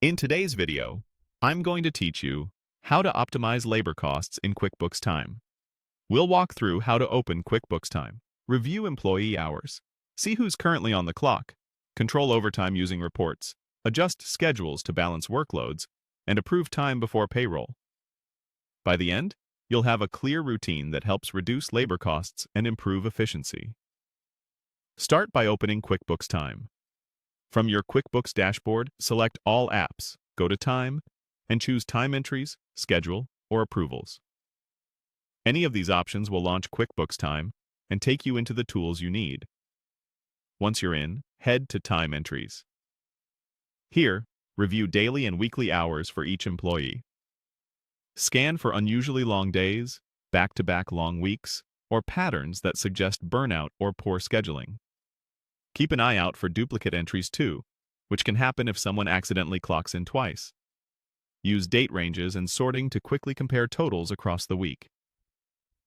In today's video, I'm going to teach you how to optimize labor costs in QuickBooks Time. We'll walk through how to open QuickBooks Time, review employee hours, see who's currently on the clock, control overtime using reports, adjust schedules to balance workloads, and approve time before payroll. By the end, you'll have a clear routine that helps reduce labor costs and improve efficiency. Start by opening QuickBooks Time. From your QuickBooks dashboard, select All Apps, go to Time, and choose Time Entries, Schedule, or Approvals. Any of these options will launch QuickBooks Time and take you into the tools you need. Once you're in, head to Time Entries. Here, review daily and weekly hours for each employee. Scan for unusually long days, back-to-back long weeks, or patterns that suggest burnout or poor scheduling. Keep an eye out for duplicate entries too, which can happen if someone accidentally clocks in twice. Use date ranges and sorting to quickly compare totals across the week.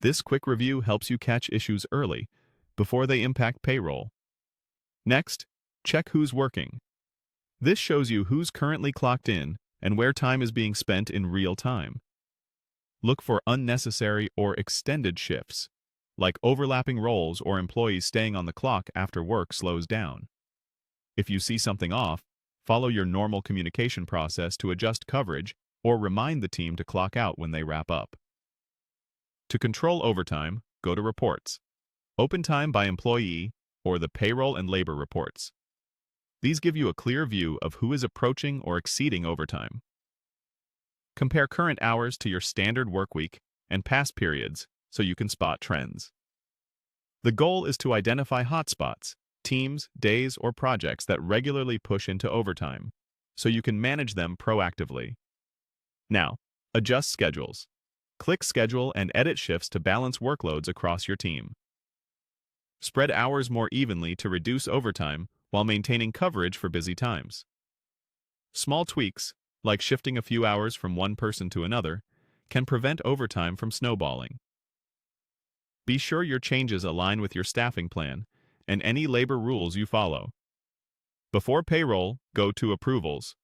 This quick review helps you catch issues early, before they impact payroll. Next, check who's working. This shows you who's currently clocked in and where time is being spent in real time. Look for unnecessary or extended shifts, like overlapping roles or employees staying on the clock after work slows down. If you see something off, follow your normal communication process to adjust coverage or remind the team to clock out when they wrap up. To control overtime, go to Reports, Open Time by Employee, or the Payroll and Labor Reports. These give you a clear view of who is approaching or exceeding overtime. Compare current hours to your standard workweek and past periods so you can spot trends. The goal is to identify hotspots, teams, days, or projects that regularly push into overtime, so you can manage them proactively. Now, adjust schedules. Click Schedule and edit shifts to balance workloads across your team. Spread hours more evenly to reduce overtime while maintaining coverage for busy times. Small tweaks, like shifting a few hours from one person to another, can prevent overtime from snowballing. Be sure your changes align with your staffing plan and any labor rules you follow. Before payroll, go to Approvals.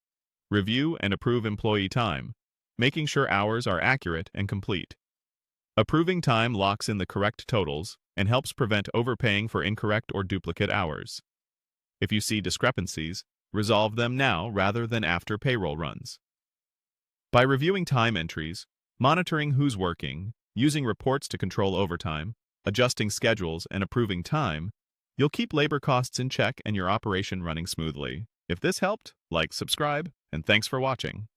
Review and approve employee time, making sure hours are accurate and complete. Approving time locks in the correct totals and helps prevent overpaying for incorrect or duplicate hours. If you see discrepancies, resolve them now rather than after payroll runs. By reviewing time entries, monitoring who's working, using reports to control overtime, adjusting schedules, and approving time, you'll keep labor costs in check and your operation running smoothly. If this helped, like, subscribe, and thanks for watching.